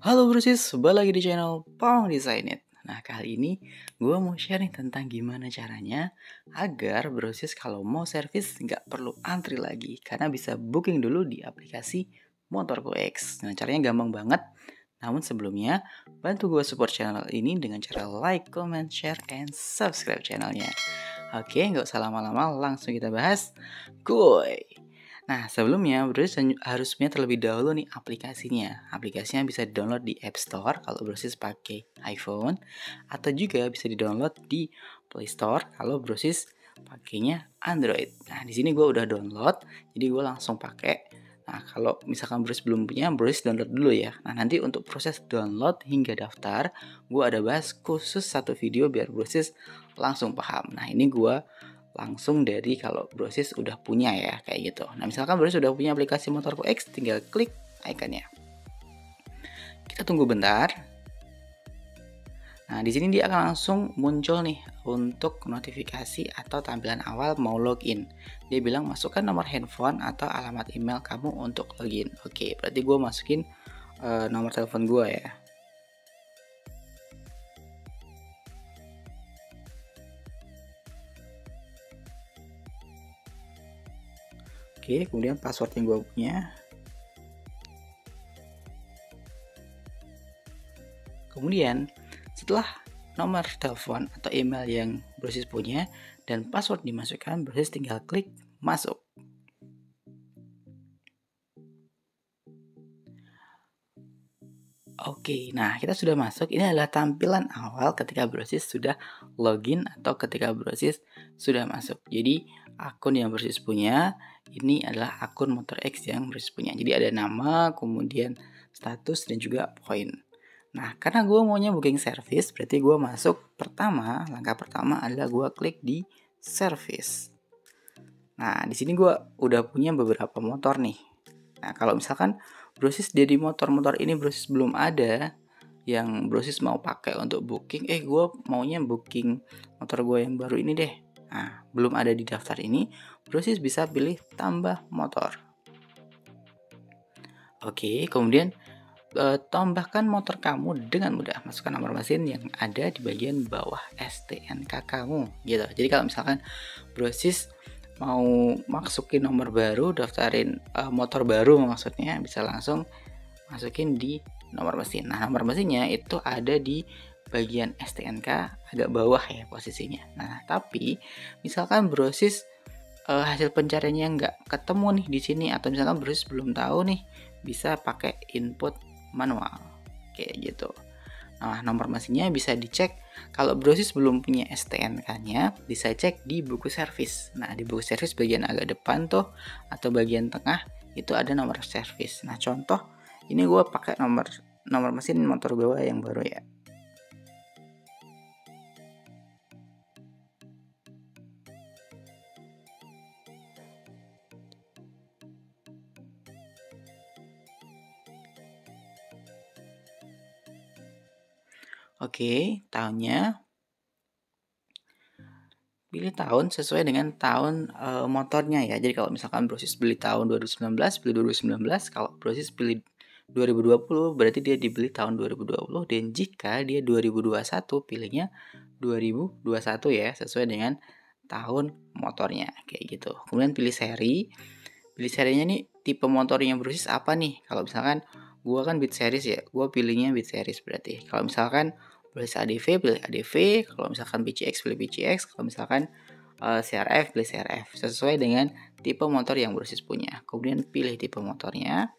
Halo brosis, balik lagi di channel Pawang Design It. Nah kali ini gue mau sharing tentang gimana caranya agar brosis kalau mau servis nggak perlu antri lagi karena bisa booking dulu di aplikasi Motorgo X. Nah caranya gampang banget. Namun sebelumnya bantu gue support channel ini dengan cara like, comment, share, and subscribe channelnya. Oke, nggak usah lama-lama, langsung kita bahas. Kuy. Nah, sebelumnya brosis harus punya terlebih dahulu nih aplikasinya. Aplikasinya bisa di-download di App Store kalau brosis pakai iPhone, atau juga bisa di-download di Play Store kalau brosis pakainya Android. Nah, di sini gue udah download, jadi gue langsung pakai. Nah, kalau misalkan brosis belum punya, brosis download dulu ya. Nah, nanti untuk proses download hingga daftar, gue ada bahas khusus satu video biar brosis langsung paham. Nah, ini gue langsung dari kalau brosis udah punya ya kayak gitu. Nah misalkan brosis udah punya aplikasi Motorgo X, tinggal klik ikonnya. Kita tunggu bentar. Nah di sini dia akan langsung muncul nih untuk notifikasi atau tampilan awal mau login. Dia bilang masukkan nomor handphone atau alamat email kamu untuk login. Oke, berarti gue masukin nomor telepon gue ya. Oke, kemudian password yang gue punya. Kemudian setelah nomor telepon atau email yang brosis punya dan password dimasukkan, brosis tinggal klik masuk. Oke, nah kita sudah masuk. Ini adalah tampilan awal ketika brosis sudah login atau ketika brosis sudah masuk. Jadi akun yang brosis punya ini adalah akun Motor X yang brosis punya. Jadi ada nama, kemudian status dan juga poin. Nah, karena gue maunya booking service, berarti gue masuk langkah pertama adalah gue klik di service. Nah, di sini gue udah punya beberapa motor nih. Nah, kalau misalkan brosis jadi motor-motor ini brosis belum ada yang brosis mau pakai untuk booking, gue maunya booking motor gue yang baru ini deh. Nah, belum ada di daftar ini, brosis bisa pilih tambah motor. Oke, kemudian tambahkan motor kamu dengan mudah. Masukkan nomor mesin yang ada di bagian bawah STNK kamu gitu. Jadi kalau misalkan brosis mau masukin nomor baru, daftarin motor baru maksudnya, bisa langsung masukin di nomor mesin. Nah, nomor mesinnya itu ada di bagian STNK agak bawah ya posisinya. Nah, tapi misalkan brosis hasil pencariannya nggak ketemu nih di sini, atau misalkan brosis belum tahu nih, bisa pakai input manual kayak gitu. Nah, nomor mesinnya bisa dicek. Kalau brosis belum punya STNK-nya, bisa cek di buku servis. Nah, di buku servis bagian agak depan tuh atau bagian tengah itu ada nomor servis. Nah, contoh ini gue pakai nomor mesin motor gue yang baru ya. Oke, tahunnya pilih tahun sesuai dengan tahun motornya ya. Jadi kalau misalkan brosis beli tahun 2019, pilih 2019. Kalau brosis pilih 2020, berarti dia dibeli tahun 2020. Dan jika dia 2021, pilihnya 2021 ya, sesuai dengan tahun motornya kayak gitu. Kemudian pilih seri. Pilih serinya nih, tipe motornya brosis apa nih? Kalau misalkan gua kan Beat Series ya, gua pilihnya Beat Series berarti. Kalau misalkan brosis ADV, pilih ADV. Kalau misalkan PCX, pilih PCX. Kalau misalkan CRF, pilih CRF. Sesuai dengan tipe motor yang brosis punya. Kemudian pilih tipe motornya.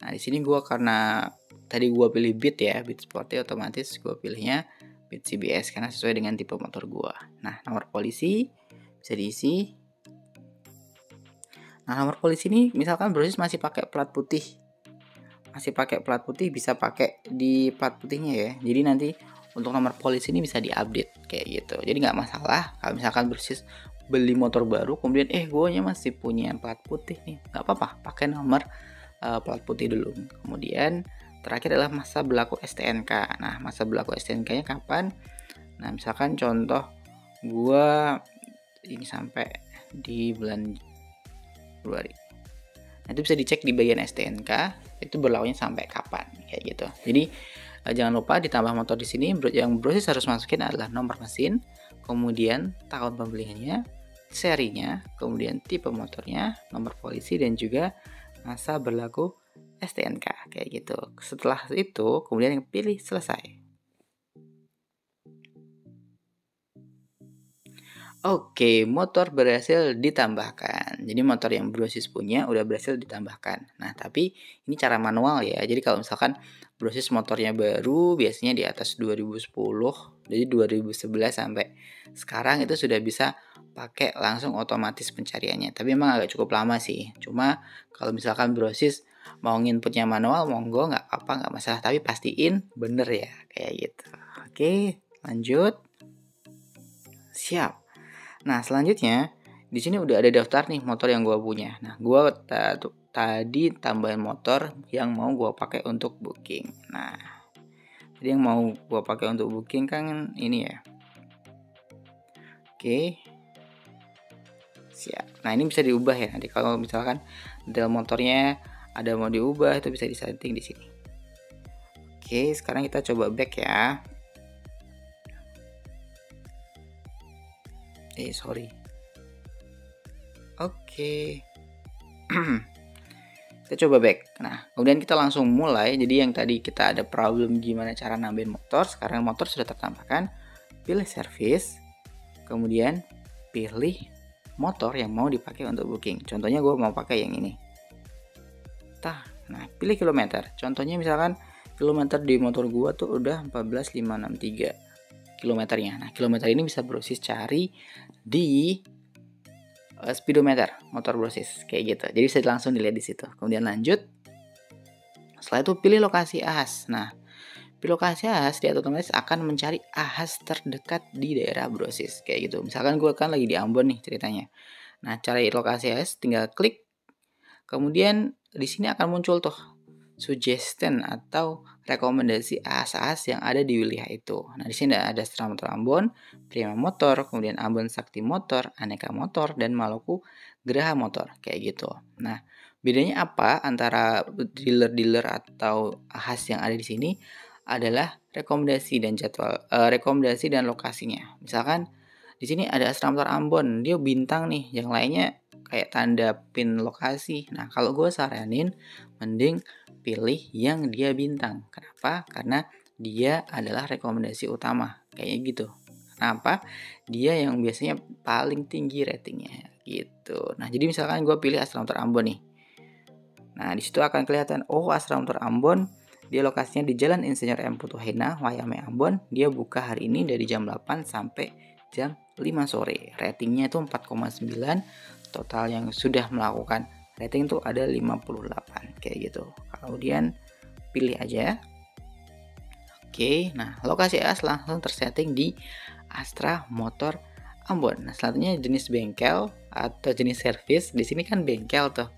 Nah, di sini gua karena tadi gua pilih Beat ya, Beat Sporty, otomatis gua pilihnya Beat CBS karena sesuai dengan tipe motor gua. Nah, nomor polisi bisa diisi. Nah, nomor polisi ini misalkan brosis masih pakai plat putih. Bisa pakai di plat putihnya ya. Jadi nanti untuk nomor polisi ini bisa diupdate kayak gitu. Jadi nggak masalah kalau misalkan brosis beli motor baru kemudian gue masih punya plat putih nih. Nggak apa-apa, pakai nomor plat putih dulu. Kemudian terakhir adalah masa berlaku STNK. Nah, masa berlaku STNK-nya kapan? Nah, misalkan contoh gue ini sampai di bulan Februari. Nah, itu bisa dicek di bagian STNK, itu berlakunya sampai kapan, kayak gitu. Jadi jangan lupa ditambah motor di sini, yang brosis harus masukin adalah nomor mesin, kemudian tahun pembeliannya, serinya, kemudian tipe motornya, nomor polisi, dan juga masa berlaku STNK, kayak gitu. Setelah itu, kemudian pilih selesai. Oke, motor berhasil ditambahkan. Jadi motor yang brosis punya udah berhasil ditambahkan. Nah, tapi ini cara manual ya. Jadi kalau misalkan brosis motornya baru, biasanya di atas 2010, jadi 2011 sampai sekarang itu sudah bisa pakai langsung otomatis pencariannya. Tapi emang agak cukup lama sih. Cuma kalau misalkan brosis mau nginputnya manual, monggo, nggak apa-apa, nggak masalah. Tapi pastiin bener ya, kayak gitu. Oke, lanjut. Siap. Nah, selanjutnya di sini udah ada daftar nih motor yang gue punya. Nah, gue tadi tambahin motor yang mau gue pakai untuk booking. Nah, jadi yang mau gue pakai untuk booking kan ini ya. Oke. Siap. Nah, ini bisa diubah ya. Nanti kalau misalkan detail motornya ada mau diubah, itu bisa disetting di sini. Oke, sekarang kita coba back ya. Sorry. Oke. Kita coba back. Nah, kemudian kita langsung mulai. Jadi yang tadi kita ada problem gimana cara nambahin motor, sekarang motor sudah tertambahkan. Pilih service, kemudian pilih motor yang mau dipakai untuk booking. Contohnya gue mau pakai yang ini. Nah, pilih kilometer. Contohnya misalkan kilometer di motor gue tuh udah 14.563 kilometernya. Nah, kilometer ini bisa brosis cari di speedometer motor brosis kayak gitu. Jadi bisa langsung dilihat di situ. Kemudian lanjut. Setelah itu pilih lokasi ahas. Nah, pilih lokasi ahas dia otomatis akan mencari ahas terdekat di daerah brosis kayak gitu. Misalkan gue kan lagi di Ambon nih ceritanya. Nah, cari lokasi ahas tinggal klik. Kemudian di sini akan muncul tuh suggestion atau rekomendasi ahas-ahas yang ada di wilayah itu. Nah, di sini ada Astra Motor Ambon, Prima Motor, kemudian Ambon Sakti Motor, Aneka Motor, dan Maluku Geraha Motor, kayak gitu. Nah, bedanya apa antara dealer-dealer atau ahas yang ada di sini adalah rekomendasi dan jadwal, rekomendasi dan lokasinya. Misalkan di sini ada Astra Motor Ambon, dia bintang nih, yang lainnya kayak tanda pin lokasi. Nah, kalau gue saranin mending pilih yang dia bintang. Kenapa? Karena dia adalah rekomendasi utama. Kayaknya gitu. Kenapa? Dia yang biasanya paling tinggi ratingnya gitu. Nah, jadi misalkan gue pilih Astra Motor Ambon nih. Nah, di situ akan kelihatan, oh Astra Motor Ambon, dia lokasinya di Jalan Insinyur M. Putuhena, Wayame Ambon. Dia buka hari ini dari jam 8 sampai jam 5 sore. Ratingnya itu 4,9. Total yang sudah melakukan rating itu ada 58 kayak gitu. Kemudian pilih aja. Oke, nah lokasi AS langsung tersetting di Astra Motor Ambon. Nah, selanjutnya jenis bengkel atau jenis servis. Di sini kan bengkel tuh.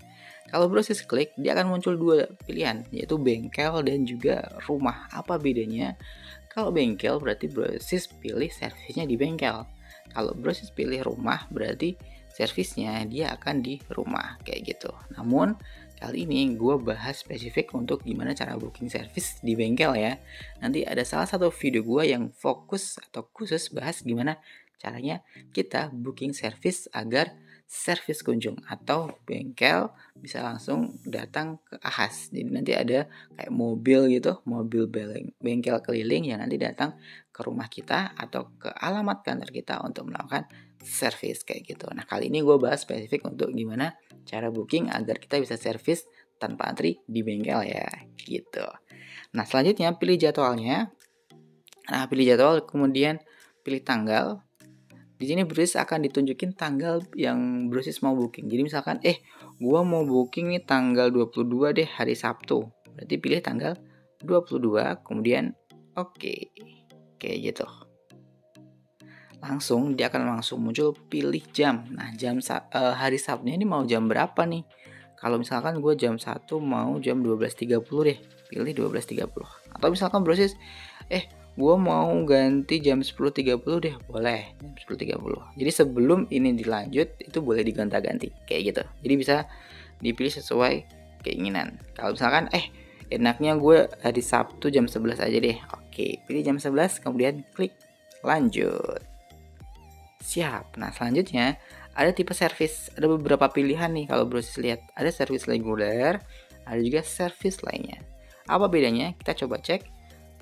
Kalau brosis klik, dia akan muncul dua pilihan, yaitu bengkel dan juga rumah. Apa bedanya? Kalau bengkel berarti brosis pilih servisnya di bengkel. Kalau brosis pilih rumah berarti servisnya dia akan di rumah kayak gitu. Namun kali ini gue bahas spesifik untuk gimana cara booking servis di bengkel ya. Nanti ada salah satu video gue yang fokus atau khusus bahas gimana caranya kita booking servis agar servis kunjung atau bengkel bisa langsung datang ke ahas. Jadi nanti ada kayak mobil gitu, mobil bengkel keliling yang nanti datang ke rumah kita atau ke alamat kantor kita untuk melakukan servis kayak gitu. Nah, kali ini gue bahas spesifik untuk gimana cara booking agar kita bisa servis tanpa antri di bengkel ya gitu. Nah, selanjutnya pilih jadwalnya. Nah, pilih jadwal kemudian pilih tanggal. Di sini brosis akan ditunjukin tanggal yang brosis mau booking. Jadi misalkan gua mau booking nih tanggal 22 deh, hari Sabtu. Berarti pilih tanggal 22, kemudian oke. Kayak gitu. Langsung dia akan langsung muncul pilih jam. Nah, hari Sabtunya ini mau jam berapa nih? Kalau misalkan gue jam 1 mau jam 12.30 deh. Pilih 12.30. Atau misalkan brosis gue mau ganti jam 10.30 deh, boleh jam 10.30. Jadi sebelum ini dilanjut itu boleh digonta-ganti kayak gitu. Jadi bisa dipilih sesuai keinginan. Kalau misalkan enaknya gue hari Sabtu jam 11 aja deh. Oke, pilih jam 11 kemudian klik lanjut. Siap. Nah, selanjutnya ada tipe servis. Ada beberapa pilihan nih kalau brosis lihat. Ada servis reguler, ada juga servis lainnya. Apa bedanya? Kita coba cek.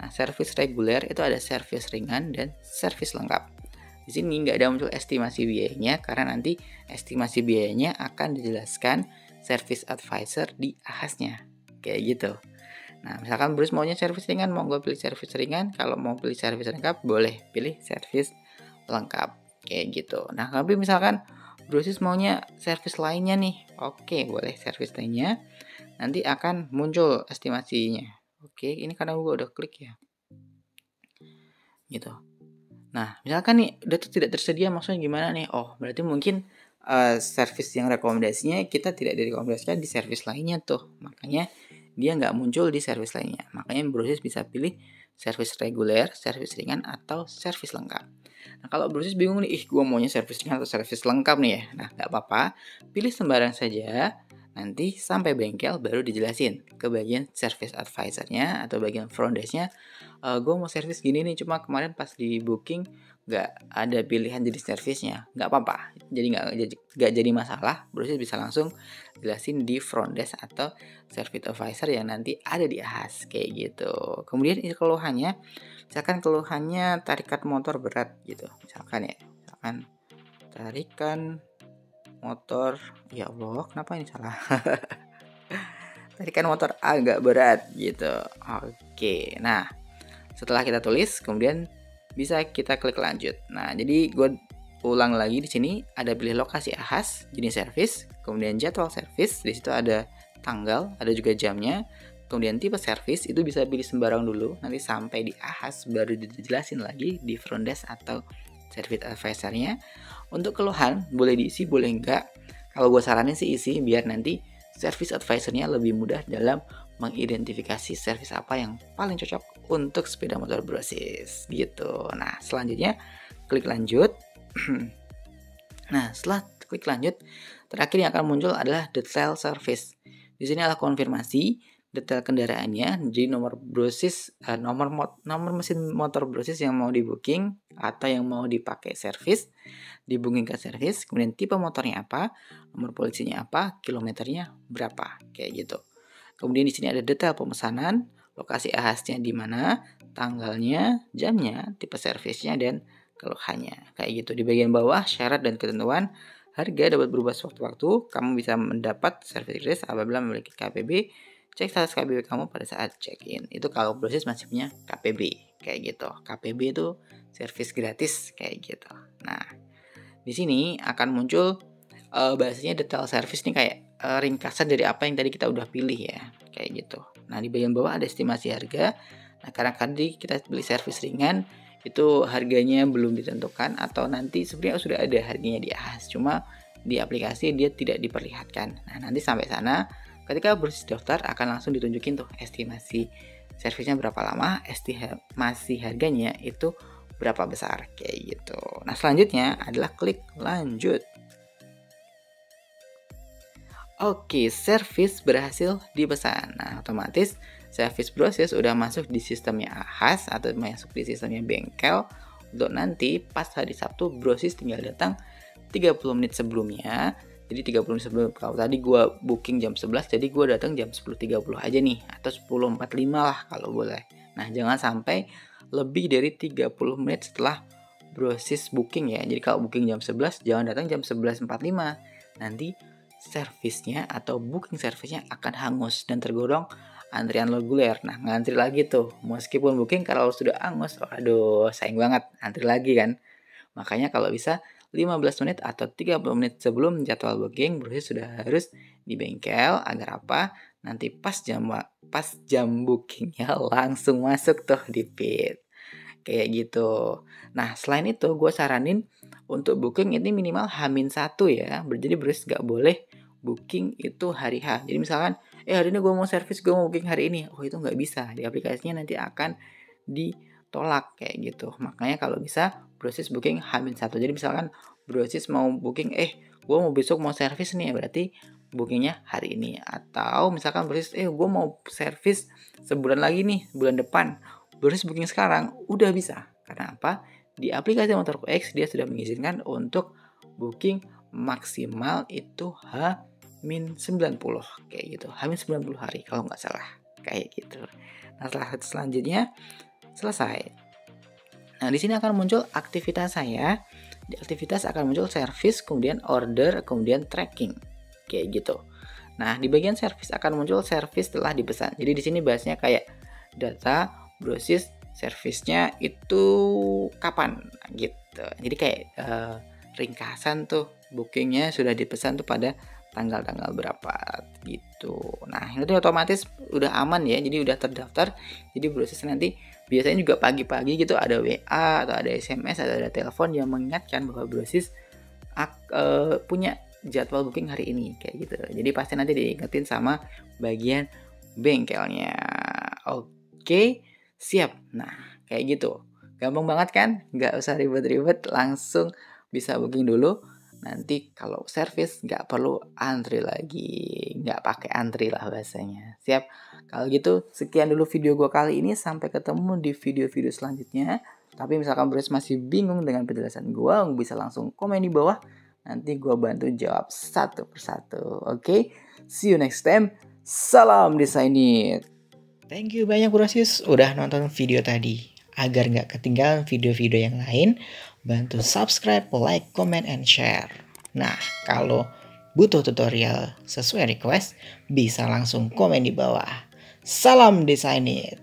Nah, servis reguler itu ada servis ringan dan servis lengkap. Di sini nggak ada muncul estimasi biayanya karena nanti estimasi biayanya akan dijelaskan service advisor di ahasnya. Kayak gitu. Nah, misalkan Bruce maunya servis ringan, mau gue pilih servis ringan. Kalau mau pilih servis lengkap, boleh pilih servis lengkap. Kayak gitu. Nah, tapi misalkan Bruce maunya servis lainnya nih. Oke, boleh servis lainnya. Nanti akan muncul estimasinya. Oke, ini karena gue udah klik ya. Gitu. Nah, misalkan nih udah tidak tersedia, maksudnya gimana nih? Oh, berarti mungkin servis yang rekomendasinya kita tidak direkomendasikan di servis lainnya tuh. Makanya dia nggak muncul di servis lainnya. Makanya brosis bisa pilih servis reguler, servis ringan, atau servis lengkap. Nah, kalau brosis bingung nih, gue maunya servis ringan atau servis lengkap nih ya. Nah, nggak apa-apa, pilih sembarang saja. Nanti sampai bengkel baru dijelasin ke bagian service advisornya atau bagian front desknya. Gue mau servis gini nih, cuma kemarin pas di booking nggak ada pilihan jenis servisnya. Nggak apa-apa, jadi nggak jadi masalah. Brosis bisa langsung jelasin di front desk atau service advisor yang nanti ada di ahas kayak gitu. Kemudian ini keluhannya, misalkan keluhannya tarikan motor berat gitu, misalkan tarikan motor, ya Allah kenapa ini salah. Tarikan motor agak berat gitu. Oke, nah setelah kita tulis kemudian bisa kita klik lanjut. Nah, jadi gue ulang lagi di sini ada pilih lokasi ahas, jenis servis, kemudian jadwal servis, di situ ada tanggal, ada juga jamnya. Kemudian tipe servis itu bisa pilih sembarang dulu, nanti sampai di ahas baru dijelasin lagi di front desk atau service advisornya. Untuk keluhan boleh diisi boleh enggak. Kalau gue saranin sih isi biar nanti service advisornya lebih mudah dalam mengidentifikasi servis apa yang paling cocok untuk sepeda motor brosis gitu. Nah, selanjutnya klik lanjut. Nah, setelah klik lanjut, terakhir yang akan muncul adalah detail service. Di sini adalah konfirmasi detail kendaraannya, jadi nomor brosis, nomor mesin motor brosis yang mau di booking atau yang mau dipakai servis, di booking ke servis, kemudian tipe motornya apa, nomor polisinya apa, kilometernya berapa, kayak gitu. Kemudian di sini ada detail pemesanan, lokasi ahasnya di mana, tanggalnya, jamnya, tipe servisnya, dan keluhannya. Kayak gitu. Di bagian bawah, syarat dan ketentuan, harga dapat berubah sewaktu-waktu. Kamu bisa mendapat service gratis apabila memiliki KPB. Cek status KPB kamu pada saat check-in. Itu kalau brosis masih punya KPB. Kayak gitu. KPB itu service gratis kayak gitu. Nah, di sini akan muncul bahasanya detail service nih kayak ringkasan dari apa yang tadi kita udah pilih ya, kayak gitu. Nah, di bagian bawah ada estimasi harga. Nah, karena tadi kita beli servis ringan, itu harganya belum ditentukan atau nanti sebenarnya sudah ada harganya di ahas, cuma di aplikasi dia tidak diperlihatkan. Nah, nanti sampai sana ketika bersih daftar akan langsung ditunjukin tuh estimasi servisnya berapa lama, estimasi harganya itu berapa besar kayak gitu. Nah, selanjutnya adalah klik lanjut. Oke, servis berhasil dipesan. Nah, otomatis servis proses udah masuk di sistemnya ahas atau masuk di sistemnya bengkel. Untuk nanti pas hari Sabtu brosis tinggal datang 30 menit sebelumnya. Jadi 30 menit sebelum, kalau tadi gue booking jam 11, jadi gue datang jam 10.30 aja nih, atau 10.45 lah kalau boleh. Nah, jangan sampai lebih dari 30 menit setelah brosis booking ya. Jadi kalau booking jam 11, jangan datang jam 11.45. Nanti servisnya atau booking servisnya akan hangus dan tergolong antrian reguler. Nah, ngantri lagi tuh. Meskipun booking kalau sudah hangus, aduh sayang banget, antri lagi kan. Makanya kalau bisa 15 menit atau 30 menit sebelum jadwal booking, brosis sudah harus di bengkel agar apa? Nanti pas jam bookingnya langsung masuk tuh di pit. Kayak gitu. Nah, selain itu gue saranin untuk booking ini minimal H-1 ya. Jadi brosis gak boleh booking itu hari H. Jadi misalkan, hari ini gue mau servis, gue mau booking hari ini. Oh, itu nggak bisa. Di aplikasinya nanti akan di tolak kayak gitu. Makanya kalau bisa brosis booking H-1. Jadi misalkan brosis mau booking, gue mau besok mau servis nih, berarti bookingnya hari ini. Atau misalkan brosis, gue mau servis sebulan lagi nih, bulan depan. Brosis booking sekarang udah bisa. Karena apa? Di aplikasi Motorku X dia sudah mengizinkan untuk booking maksimal itu H-90 kayak gitu. H-90 hari kalau nggak salah. Kayak gitu. Nah, selanjutnya selesai. Nah, di sini akan muncul aktivitas saya. Di aktivitas akan muncul service, kemudian order, kemudian tracking. Kayak gitu. Nah, di bagian service akan muncul service telah dipesan. Jadi di sini bahasnya kayak data, brosis, service-nya itu kapan gitu. Jadi kayak ringkasan tuh bookingnya sudah dipesan tuh pada tanggal-tanggal berapa gitu. Nah, itu otomatis udah aman ya, jadi udah terdaftar. Jadi brosis nanti biasanya juga pagi-pagi gitu ada WA atau ada SMS atau ada telepon yang mengingatkan bahwa brosis punya jadwal booking hari ini kayak gitu. Jadi pasti nanti diingetin sama bagian bengkelnya. Oke, siap. Nah, kayak gitu. Gampang banget kan? Nggak usah ribet-ribet, langsung bisa booking dulu. Nanti kalau service nggak perlu antri lagi, nggak pakai antri lah bahasanya. Siap? Kalau gitu sekian dulu video gue kali ini, sampai ketemu di video-video selanjutnya. Tapi misalkan brosis masih bingung dengan penjelasan gue, bisa langsung komen di bawah. Nanti gue bantu jawab satu persatu. Oke? See you next time. Salam Designit. Thank you banyak brosis udah nonton video tadi. Agar nggak ketinggalan video-video yang lain, bantu subscribe, like, comment, and share. Nah, kalau butuh tutorial sesuai request, bisa langsung komen di bawah. Salam Designit.